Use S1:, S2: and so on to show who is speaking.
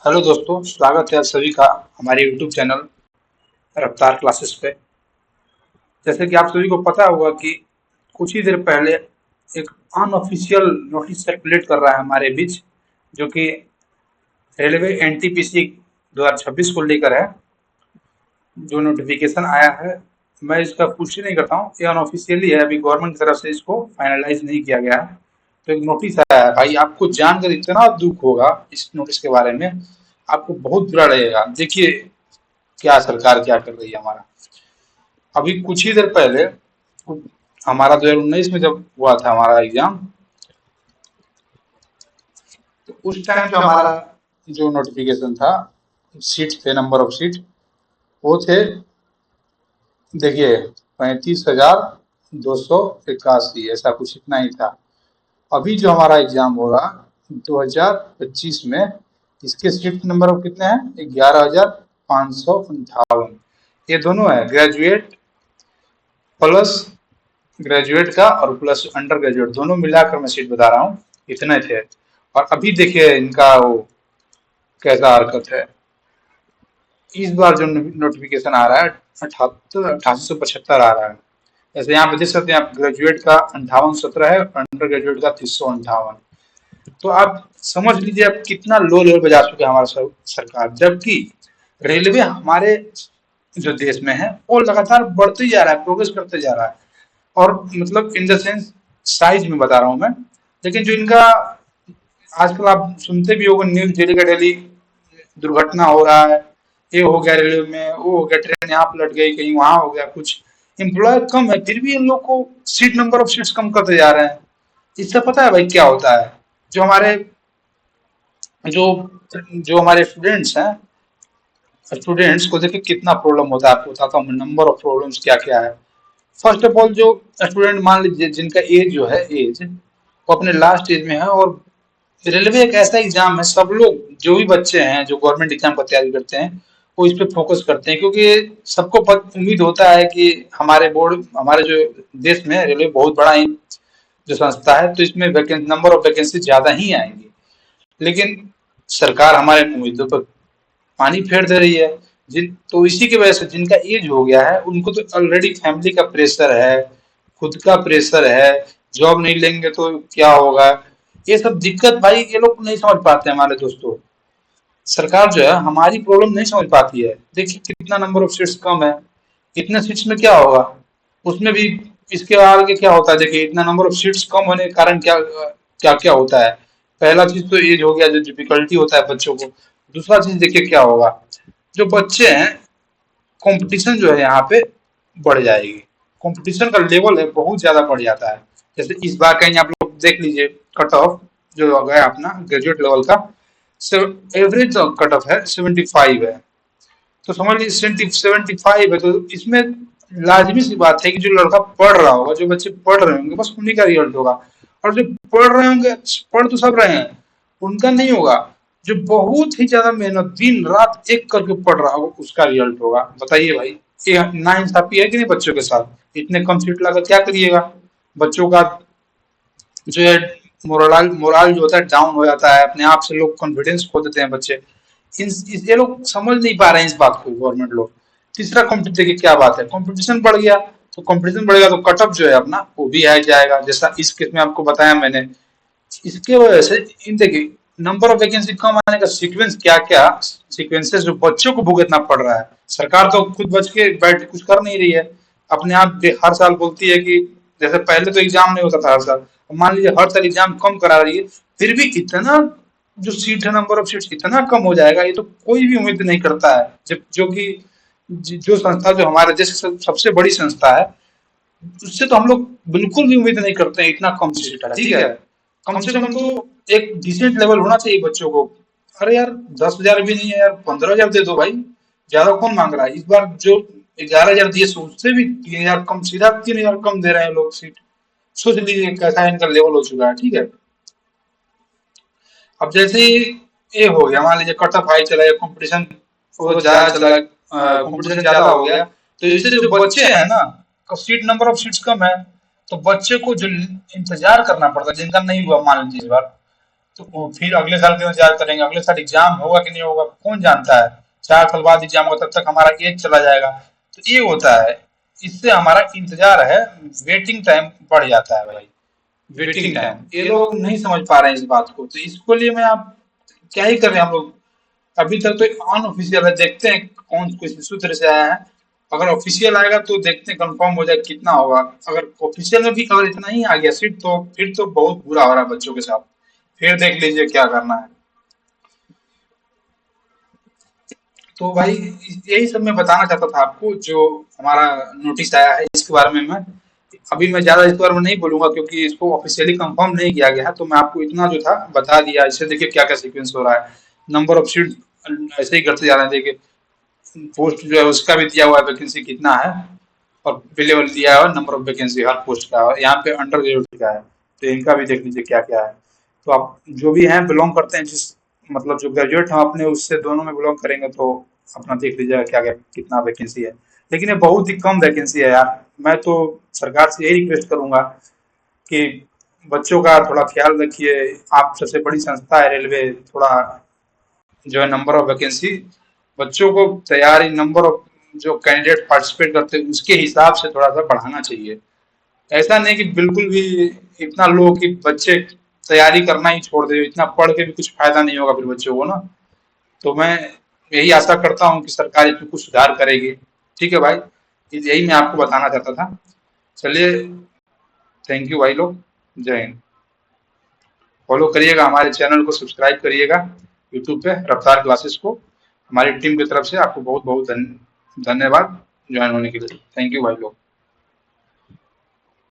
S1: Hello दोस्तों, स्वागत है आप सभी का हमारे यूट्यूब चैनल रफ्तार क्लासेस पे। जैसे कि आप सभी को पता होगा कि कुछ ही देर पहले एक अनऑफिशियल नोटिस सर्कुलेट कर रहा है हमारे बीच, जो कि रेलवे एनटीपीसी 2026 को लेकर है। जो नोटिफिकेशन आया है, मैं इसका पुष्टि नहीं करता हूँ, ये अनऑफिशियली है, अभी गवर्नमेंट की तरफ से इसको फाइनलाइज नहीं किया गया है। तो एक नोटिस आया है भाई, आपको जानकर इतना दुख होगा इस नोटिस के बारे में, आपको बहुत बुरा लगेगा। देखिए क्या सरकार क्या कर रही है हमारा। अभी कुछ ही देर पहले हमारा 2019 में जब हुआ था हमारा एग्जाम, तो उस टाइम जो हमारा जो नोटिफिकेशन था, सीट थे, नंबर ऑफ सीट वो थे, देखिए 35,281, ऐसा कुछ इतना ही था। अभी जो हमारा एग्जाम हो रहा 2025 में, इसके सीट नंबर ऑफ कितने हैं? 11,558। ये दोनों है ग्रेजुएट प्लस ग्रेजुएट का और प्लस अंडर ग्रेजुएट, दोनों मिलाकर मैं सीट बता रहा हूँ, इतने थे। और अभी देखिए इनका वो कैसा हरकत है। इस बार जो नोटिफिकेशन आ रहा है 88,875 आ रहा है। जैसे यहाँ पे देख सकते हैं आप, ग्रेजुएट का 5817 है, अंडर ग्रेजुएट का 358। तो आप समझ लीजिए आप कितना लो लेवल पे जा चुके हैं हमारा सरकार। जबकि रेलवे हमारे जो देश में है वो लगातार बढ़ते जा रहा है, प्रोग्रेस करते जा रहा है। और मतलब इन द सेंस साइज में बता रहा हूँ मैं। लेकिन जो इनका आजकल आप सुनते भी होगा, न्यूज डेली का डेली दुर्घटना हो रहा है, ये हो गया रेलवे में, वो हो गया, ट्रेन यहाँ पलट गई, कहीं वहां हो गया कुछ। एम्प्लॉय कम है, फिर भी इन लोग को सीट नंबर ऑफ सीट्स कम करते जा रहे हैं। इससे पता है भाई क्या होता है? जो हमारे जो जो हमारे स्टूडेंट्स हैं, स्टूडेंट्स को देखिए कितना प्रॉब्लम होता है। आपको बताता हूँ नंबर ऑफ प्रॉब्लम्स क्या क्या है। फर्स्ट ऑफ ऑल, जो स्टूडेंट मान लीजिए जिनका एज जो है, एज वो अपने लास्ट एज में है, और रेलवे एक ऐसा एग्जाम है, सब लोग जो भी बच्चे हैं जो गवर्नमेंट एग्जाम का तैयारी करते हैं वो इस पे फोकस करते हैं, क्योंकि सबको उम्मीद होता है कि हमारे बोर्ड, हमारे जो देश में रेलवे बहुत बड़ा ही जो संस्था है, तो इसमें वैकेंसी, नंबर ऑफ वैकेंसी ज्यादा ही आएंगी। लेकिन सरकार हमारे उम्मीदों पर पानी फेर दे रही है। जिन तो इसी की वजह से जिनका एज हो गया है उनको तो ऑलरेडी फैमिली का प्रेशर है, खुद का प्रेशर है, जॉब नहीं लेंगे तो क्या होगा, ये सब दिक्कत भाई ये लोग नहीं समझ पाते हैं हमारे दोस्तों। सरकार जो है हमारी प्रॉब्लम नहीं समझ पाती है। देखिए कितना नंबर ऑफ सीट्स कम है, इतने सीट्स में क्या होगा, उसमें भी इसके आगे क्या होता है। देखिए इतना नंबर ऑफ सीट्स कम होने के कारण क्या क्या क्या होता है। पहला चीज तो एज हो गया, जो डिफिकल्टी होता है बच्चों को। दूसरा चीज देखिए क्या होगा, जो बच्चे हैं, कंपटीशन जो है यहाँ पे बढ़ जाएगी। कंपटीशन का लेवल है बहुत ज्यादा बढ़ जाता है। जैसे इस बार कहीं आप लोग देख लीजिए, कट ऑफ जो गया अपना ग्रेजुएट लेवल का, एवरेज कट ऑफ है 75 है। तो समझ लीजिए 75 है, तो इसमें लाजमी सी बात है कि जो लड़का पढ़ रहा होगा, जो बच्चे पढ़ रहे होंगे, बस उन्हीं का रिजल्ट होगा। और जो पढ़ रहे होंगे, पढ़ तो सब रहे हैं, उनका नहीं होगा। जो बहुत ही ज्यादा मेहनत दिन रात एक करके पढ़ रहा होगा उसका रिजल्ट होगा। बताइए भाई, ये नाइंसाफी है कि नहीं बच्चों के साथ? इतने कम सीट लाकर क्या करिएगा? बच्चों का जो है मोरल मोरल जो होता है डाउन हो जाता है, अपने आप से लोग कॉन्फिडेंस खो देते हैं बच्चे। ये लोग समझ नहीं पा रहे हैं इस बात को, गवर्नमेंट लोग। तीसरा कॉम्पिटिशन, देखिए क्या बात है, कंपटीशन बढ़ गया, तो कंपटीशन बढ़ेगा तो कटअप जो है अपना वो भी आ जाएगा, जैसा इस केस में आपको बताया मैंने। इसके वजह से इन देखिए नंबर ऑफ वैकेंसी कम आने का सीक्वेंस क्या क्या, सीक्वेंसेस जो बच्चों को भुगतना पड़ रहा है। सरकार तो खुद बच के बैठ कुछ कर नहीं रही है, अपने आप हर साल बोलती है कि जैसे पहले तो एग्जाम नहीं होता था हर साल, मान लीजिए हर साल एग्जाम कम करा रही है, फिर भी इतना जो सीट है, नंबर ऑफ सीट्स इतना कम हो जाएगा, ये तो कोई भी उम्मीद नहीं करता है। जब जो कि जो संस्था जो हमारे देश की सबसे बड़ी संस्था है, उससे तो हम लोग बिल्कुल भी उम्मीद नहीं करते हैं इतना कम सीट है। ठीक है, कम से कम तो एक डिसेंट लेवल होना चाहिए बच्चों को। अरे यार 10,000 भी नहीं है यार, 15,000 दे दो भाई, ज्यादा कौन मांग रहा है? इस बार जो 11,000 दिए उससे भी 3,000 कम, सीधा 3,000 कम दे रहे हैं लोग सीट। सोच लीजिए कैसा इनका लेवल हो चुका है। ठीक है, अब जैसे ही ये हो गया, मान लीजिए कट ऑफ हाई चला गया, कंपटीशन ज्यादा चला, कंपटीशन ज्यादा हो गया, तो इससे जो बच्चे हैं ना, सीट नंबर ऑफ सीट्स कम है, तो बच्चे को जो इंतजार करना पड़ता है, जिनका नहीं हुआ मान लीजिए इस बार, तो वो फिर अगले साल क्यों इंतजार करेंगे? अगले साल एग्जाम होगा कि नहीं होगा कौन जानता है? 4 साल बाद एग्जाम होगा, तब तक हमारा एज चला जाएगा। तो ये होता है, इससे हमारा इंतजार है, वेटिंग टाइम बढ़ जाता है भाई। वेटिंग टाइम ये लोग नहीं समझ पा रहे हैं इस बात को, तो इसको लिए मैं आप क्या ही कर रहे हैं हम लोग। अभी तक तो अनऑफिशियल है, देखते हैं कौन किस सूत्र से आया है। अगर ऑफिशियल आएगा तो देखते हैं, कंफर्म हो जाए कितना होगा। अगर ऑफिशियल में भी अगर इतना ही आ गया सीट, तो फिर तो बहुत बुरा हो रहा है बच्चों के साथ। फिर देख लीजिए क्या करना है। तो भाई यही सब मैं बताना चाहता था आपको, जो हमारा नोटिस आया है इसके बारे में। मैं अभी मैं ज्यादा इस बारे में नहीं बोलूंगा, क्योंकि इसको ऑफिशियली कंफर्म नहीं किया गया है। तो मैं आपको इतना जो था बता दिया। इससे देखिए क्या क्या सीक्वेंस हो रहा है। नंबर ऑफ सीट ऐसे ही घटते जा रहे हैं। देखिए पोस्ट जो है उसका भी दिया हुआ है, वैकेंसी कितना है, और अवेलेबल दिया हुआ number of vacancy her post का। और यहाँ पे अंडर ग्रेजुएट का है, तो इनका भी देख लीजिए क्या क्या है। तो आप जो भी हैं बिलोंग करते हैं जिस, मतलब जो ग्रेजुएट हम अपने उससे दोनों में बिलोंग करेंगे, तो अपना देख लीजिएगा क्या क्या कितना वैकेंसी है। लेकिन ये बहुत ही कम वैकेंसी है यार। मैं तो सरकार से यही रिक्वेस्ट करूंगा कि बच्चों का थोड़ा ख्याल रखिए। आप सबसे बड़ी संस्था है रेलवे, थोड़ा जो है नंबर ऑफ वैकेंसी, बच्चों को तैयारी, नंबर ऑफ जो कैंडिडेट पार्टिसिपेट करते हैं उसके हिसाब से थोड़ा सा बढ़ाना चाहिए। ऐसा नहीं कि बिल्कुल भी इतना लो कि बच्चे तैयारी करना ही छोड़ दे। इतना पढ़ के भी कुछ फायदा नहीं होगा फिर बच्चों को ना। तो मैं यही आशा करता हूँ कि सरकार इसमें कुछ सुधार करेगी। ठीक है भाई, यही मैं आपको बताना चाहता था। चलिए, थैंक यू भाई लोग। जय हिंद। फॉलो करिएगा हमारे चैनल को, सब्सक्राइब करिएगा यूट्यूब पे रफ्तार क्लासेस को। हमारी टीम की तरफ से आपको बहुत बहुत धन्यवाद ज्वाइन होने के लिए। थैंक यू भाई लोग।